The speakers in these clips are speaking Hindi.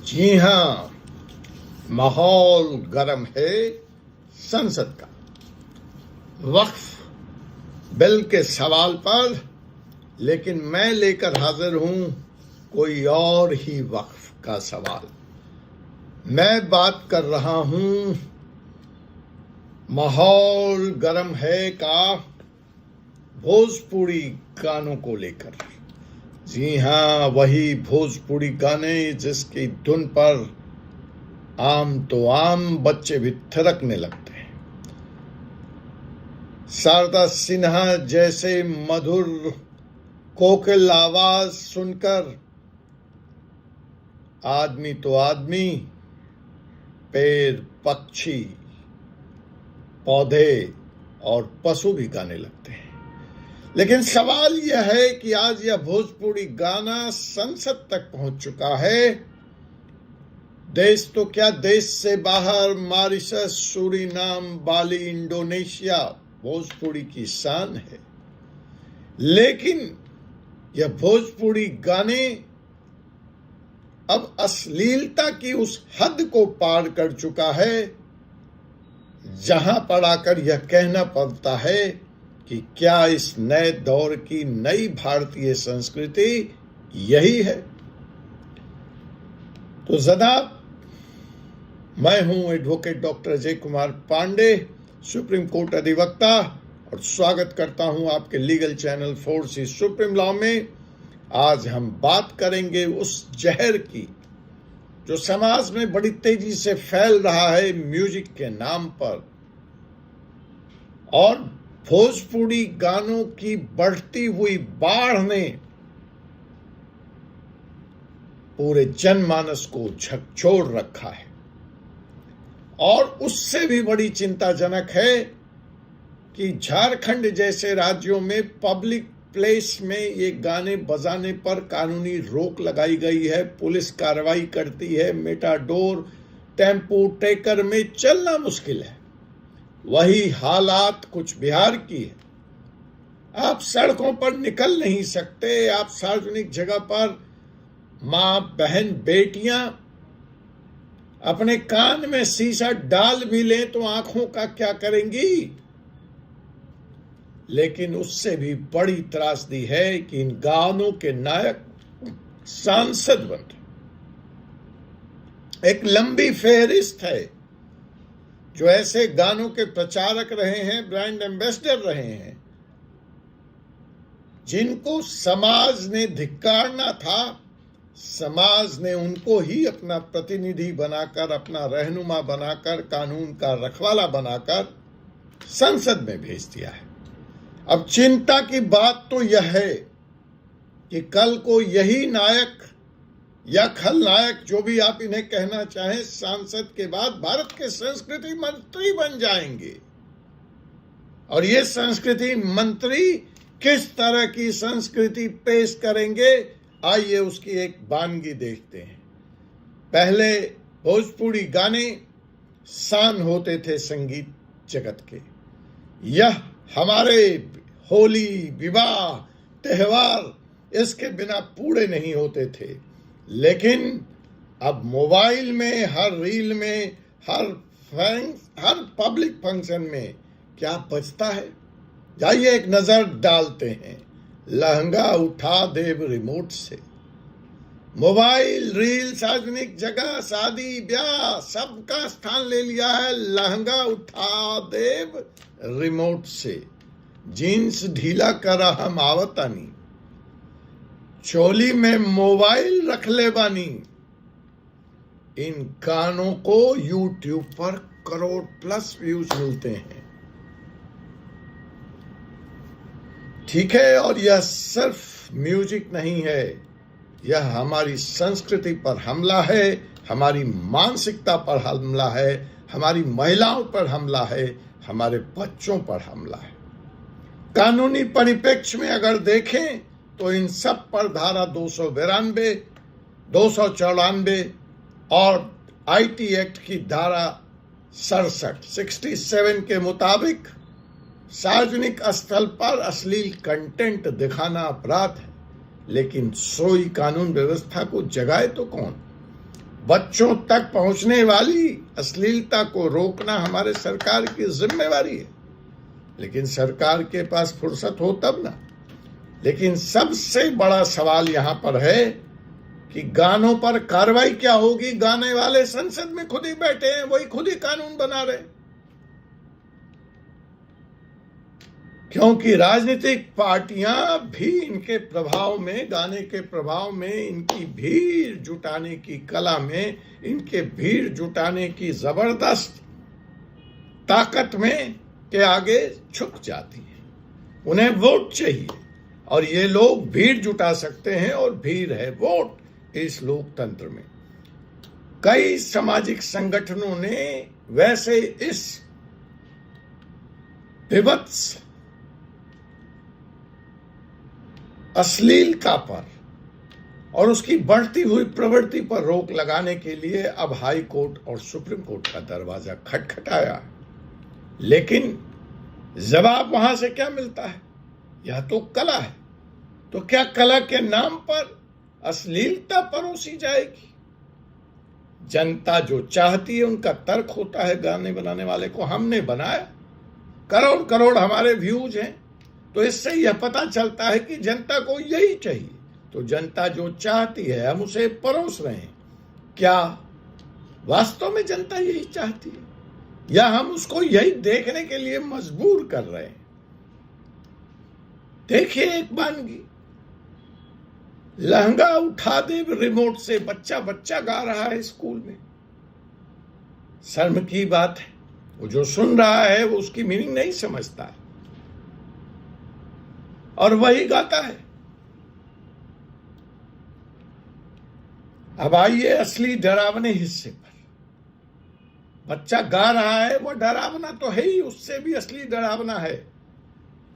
जी हाँ, माहौल गर्म है संसद का। वक्फ बिल के सवाल पर लेकिन मैं लेकर हाजिर हूं कोई और ही वक्फ का सवाल। मैं बात कर रहा हूं माहौल गर्म है का भोजपुरी गानों को लेकर। जी हाँ, वही भोजपुरी गाने जिसकी धुन पर आम तो आम बच्चे भी थिरकने लगते हैं। शारदा सिन्हा जैसे मधुर कोकिल आवाज सुनकर आदमी तो आदमी, पेड़, पक्षी, पौधे और पशु भी गाने लगते हैं। लेकिन सवाल यह है कि आज यह भोजपुरी गाना संसद तक पहुंच चुका है। देश तो क्या, देश से बाहर मॉरिशस, सूरीनाम, बाली, इंडोनेशिया भोजपुरी की शान है। लेकिन यह भोजपुरी गाने अब अश्लीलता की उस हद को पार कर चुका है जहां पर आकर यह कहना पड़ता है कि क्या इस नए दौर की नई भारतीय संस्कृति यही है। तो जनाब, मैं हूं advocate doctor Ajay Kumar Pandey, supreme court अधिवक्ता, और स्वागत करता हूं आपके legal channel force supreme law में। आज हम बात करेंगे उस जहर की जो समाज में बड़ी तेजी से फैल रहा है म्यूजिक के नाम पर, और भोजपुरी गानों की बढ़ती हुई बाढ़ ने पूरे जनमानस को झकझोर रखा है। और उससे भी बड़ी चिंताजनक है कि झारखंड जैसे राज्यों में पब्लिक प्लेस में ये गाने बजाने पर कानूनी रोक लगाई गई है। पुलिस कार्रवाई करती है। मेटाडोर, टेम्पो, ट्रेकर में चलना मुश्किल है। वही हालात कुछ बिहार की है। आप सड़कों पर निकल नहीं सकते। आप सार्वजनिक जगह पर मां, बहन, बेटियां अपने कान में शीशा डाल भी लें तो आंखों का क्या करेंगी। लेकिन उससे भी बड़ी त्रासदी है कि इन गानों के नायक सांसद बन रहे। एक लंबी फेहरिस्त है जो ऐसे गानों के प्रचारक रहे हैं, ब्रांड एम्बेसडर रहे हैं, जिनको समाज ने धिक्कारना था। समाज ने उनको ही अपना प्रतिनिधि बनाकर, अपना रहनुमा बनाकर, कानून का रखवाला बनाकर संसद में भेज दिया है। अब चिंता की बात तो यह है कि कल को यही नायक या खलनायक, जो भी आप इन्हें कहना चाहें, सांसद के बाद भारत के संस्कृति मंत्री बन जाएंगे। और ये संस्कृति मंत्री किस तरह की संस्कृति पेश करेंगे, आइए उसकी एक वानगी देखते हैं। पहले भोजपुरी गाने शान होते थे संगीत जगत के। यह हमारे होली, विवाह, त्योहार इसके बिना पूरे नहीं होते थे। लेकिन अब मोबाइल में, हर रील में, हर पब्लिक फंक्शन में क्या बजता है, जाइए एक नजर डालते हैं। लहंगा उठा देव रिमोट से। मोबाइल, रील, सार्वजनिक जगह, शादी, ब्याह सबका स्थान ले लिया है लहंगा उठा देव रिमोट से। जीन्स ढीला करा हम आवतानी, चोली में मोबाइल रख ले बानी। इन गानों को यूट्यूब पर करोड़ प्लस व्यूज मिलते हैं। ठीक है, और यह सिर्फ म्यूजिक नहीं है, यह हमारी संस्कृति पर हमला है, हमारी मानसिकता पर हमला है, हमारी महिलाओं पर हमला है, हमारे बच्चों पर हमला है। कानूनी परिप्रेक्ष्य में अगर देखें तो इन सब पर धारा 292, 294 और आईटी एक्ट की धारा 67 के मुताबिक सार्वजनिक स्थल पर अश्लील कंटेंट दिखाना अपराध है। लेकिन सोई कानून व्यवस्था को जगाए तो कौन। बच्चों तक पहुंचने वाली अश्लीलता को रोकना हमारे सरकार की जिम्मेवारी है, लेकिन सरकार के पास फुर्सत हो तब ना। लेकिन सबसे बड़ा सवाल यहां पर है कि गानों पर कार्रवाई क्या होगी। गाने वाले संसद में खुद ही बैठे हैं, वही खुद ही कानून बना रहे हैं, क्योंकि राजनीतिक पार्टियां भी इनके प्रभाव में, गाने के प्रभाव में, इनकी भीड़ जुटाने की कला में, इनके भीड़ जुटाने की जबरदस्त ताकत में के आगे झुक जाती है। उन्हें वोट चाहिए और ये लोग भीड़ जुटा सकते हैं, और भीड़ है वोट इस लोकतंत्र में। कई सामाजिक संगठनों ने वैसे इस विभत्स अश्लीलता पर और उसकी बढ़ती हुई प्रवृत्ति पर रोक लगाने के लिए अब हाई कोर्ट और सुप्रीम कोर्ट का दरवाजा खटखटाया, लेकिन जवाब वहां से क्या मिलता है? यह तो कला है, तो क्या कला के नाम पर अश्लीलता परोसी जाएगी? जनता जो चाहती है उनका तर्क होता है गाने बनाने वाले को, हमने बनाया, करोड़ करोड़ हमारे व्यूज हैं, तो इससे यह पता चलता है कि जनता को यही चाहिए। तो जनता जो चाहती है हम उसे परोस रहे हैं। क्या वास्तव में जनता यही चाहती है, या हम उसको यही देखने के लिए मजबूर कर रहे हैं? देखिए, एक वानगी, लहंगा उठा दे रिमोट से, बच्चा बच्चा गा रहा है स्कूल में। शर्म की बात है, वो जो सुन रहा है वो उसकी मीनिंग नहीं समझता है और वही गाता है। अब आइए असली डरावने हिस्से पर। बच्चा गा रहा है, वो डरावना तो है ही, उससे भी असली डरावना है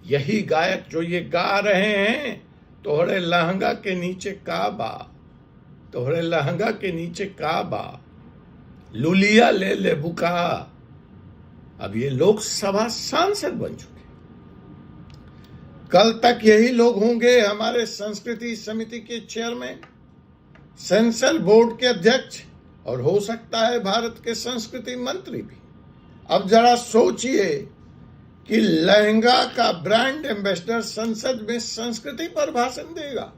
यही गायक जो ये गा रहे हैं, तोहरे लहंगा के नीचे काबा, तोहरे लहंगा के नीचे काबा, लुलिया ले ले बुका। अब ये लोकसभा सांसद बन चुके, कल तक यही लोग होंगे हमारे संस्कृति समिति के चेयरमैन, सेंसर बोर्ड के अध्यक्ष, और हो सकता है भारत के संस्कृति मंत्री भी। अब जरा सोचिए कि लहंगा का ब्रांड एम्बेसडर संसद में संस्कृति पर भाषण देगा,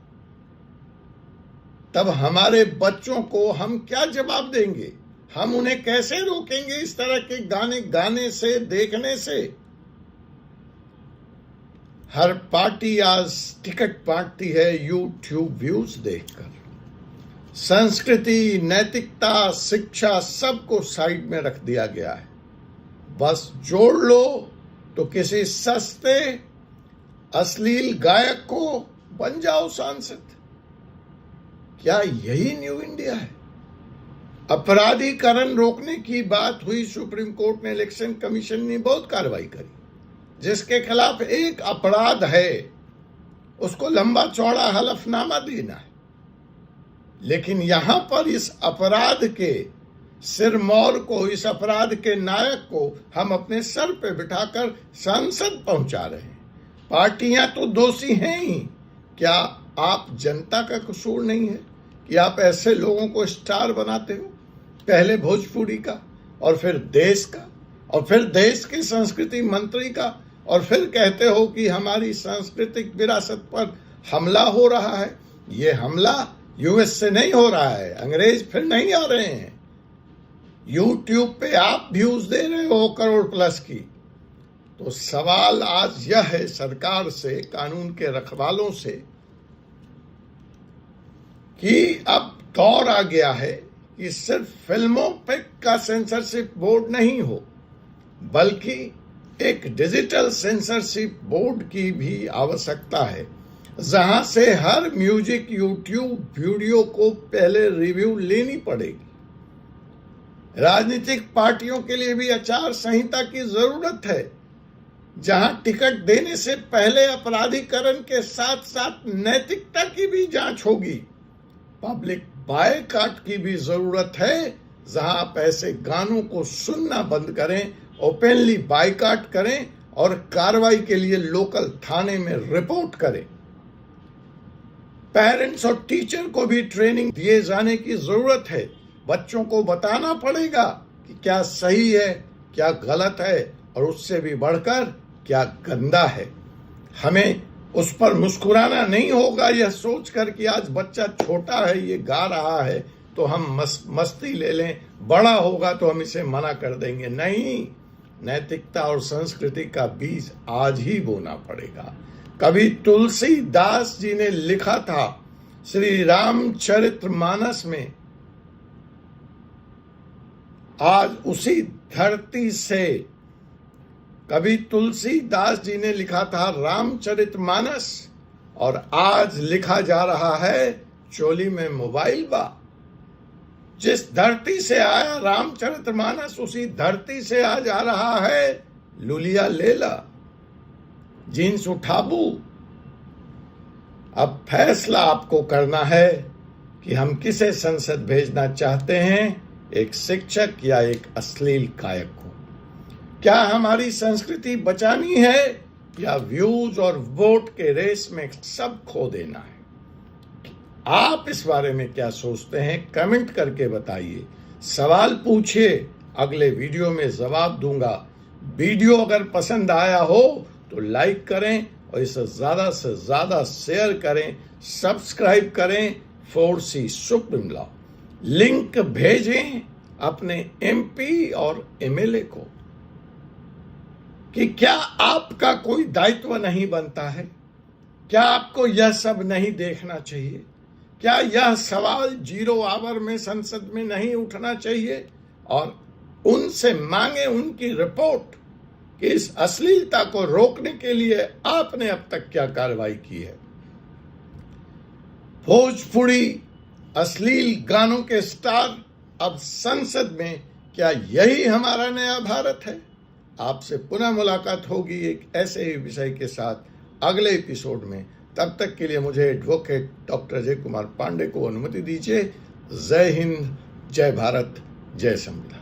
तब हमारे बच्चों को हम क्या जवाब देंगे? हम उन्हें कैसे रोकेंगे इस तरह के गाने गाने से, देखने से? हर पार्टी आज टिकट बांटती है यूट्यूब व्यूज देखकर। संस्कृति, नैतिकता, शिक्षा सबको साइड में रख दिया गया है। बस जोड़ लो तो किसी सस्ते अश्लील गायक को बन जाओ सांसद। क्या यही न्यू इंडिया है? अपराधीकरण रोकने की बात हुई, सुप्रीम कोर्ट ने, इलेक्शन कमीशन ने बहुत कार्रवाई करी। जिसके खिलाफ एक अपराध है उसको लंबा चौड़ा हलफनामा देना है, लेकिन यहां पर इस अपराध के सिरमौर को, इस अपराध के नायक को हम अपने सर पे बिठाकर संसद पहुंचा रहे हैं। पार्टियां तो दोषी हैं ही, क्या आप जनता का कसूर नहीं है कि आप ऐसे लोगों को स्टार बनाते हो? पहले भोजपुरी का, और फिर देश का, और फिर देश की संस्कृति मंत्री का, और फिर कहते हो कि हमारी सांस्कृतिक विरासत पर हमला हो रहा है। ये हमला यूएस से नहीं हो रहा है, अंग्रेज फिर नहीं आ रहे हैं। यूट्यूब पे आप व्यूज दे रहे हो करोड़ प्लस की। तो सवाल आज यह है सरकार से, कानून के रखवालों से, कि अब दौर आ गया है कि सिर्फ फिल्मों पे का सेंसरशिप बोर्ड नहीं हो, बल्कि एक डिजिटल सेंसरशिप बोर्ड की भी आवश्यकता है, जहां से हर म्यूजिक यूट्यूब वीडियो को पहले रिव्यू लेनी पड़ेगी। राजनीतिक पार्टियों के लिए भी आचार संहिता की जरूरत है, जहां टिकट देने से पहले अपराधीकरण के साथ साथ नैतिकता की भी जांच होगी। पब्लिक बायकॉट की भी जरूरत है, जहां आप ऐसे गानों को सुनना बंद करें, ओपनली बायकॉट करें और कार्रवाई के लिए लोकल थाने में रिपोर्ट करें। पेरेंट्स और टीचर को भी ट्रेनिंग दिए जाने की जरूरत है बच्चों को बताना पड़ेगा कि क्या सही है, क्या गलत है, और उससे भी बढ़कर क्या गंदा है। हमें उस पर मुस्कुराना नहीं होगा यह सोचकर कि आज बच्चा छोटा है, ये गा रहा है तो हम मस्ती ले लें, बड़ा होगा तो हम इसे मना कर देंगे। नहीं, नैतिकता और संस्कृति का बीज आज ही बोना पड़ेगा। कभी तुलसीदास जी ने लिखा था श्री रामचरितमानस में, आज उसी धरती से, कभी तुलसीदास जी ने लिखा था रामचरितमानस और आज लिखा जा रहा है चोली में मोबाइल बा। जिस धरती से आया रामचरितमानस उसी धरती से आज आ रहा है लुलिया लेला, जींस उठाबू। अब फैसला आपको करना है कि हम किसे संसद भेजना चाहते हैं, एक शिक्षक या एक अश्लील गायक को। क्या हमारी संस्कृति बचानी है या व्यूज और वोट के रेस में सब खो देना है? आप इस बारे में क्या सोचते हैं, कमेंट करके बताइए। सवाल पूछिए, अगले वीडियो में जवाब दूंगा। वीडियो अगर पसंद आया हो तो लाइक करें और इसे ज्यादा से ज्यादा शेयर करें, सब्सक्राइब करें 4C सुप्रीम लॉ। लिंक भेजें अपने MP और MLA को कि क्या आपका कोई दायित्व नहीं बनता है? क्या आपको यह सब नहीं देखना चाहिए? क्या यह सवाल 0 आवर में संसद में नहीं उठना चाहिए? और उनसे मांगे उनकी रिपोर्ट कि इस अश्लीलता को रोकने के लिए आपने अब तक क्या कार्रवाई की है। भोजपुरी अश्लील गानों के स्टार अब संसद में, क्या यही हमारा नया भारत है? आपसे पुनः मुलाकात होगी एक ऐसे ही विषय के साथ अगले एपिसोड में। तब तक के लिए मुझे एडवोकेट डॉक्टर अजय कुमार पांडे को अनुमति दीजिए। जय हिंद, जय भारत, जय संविधान।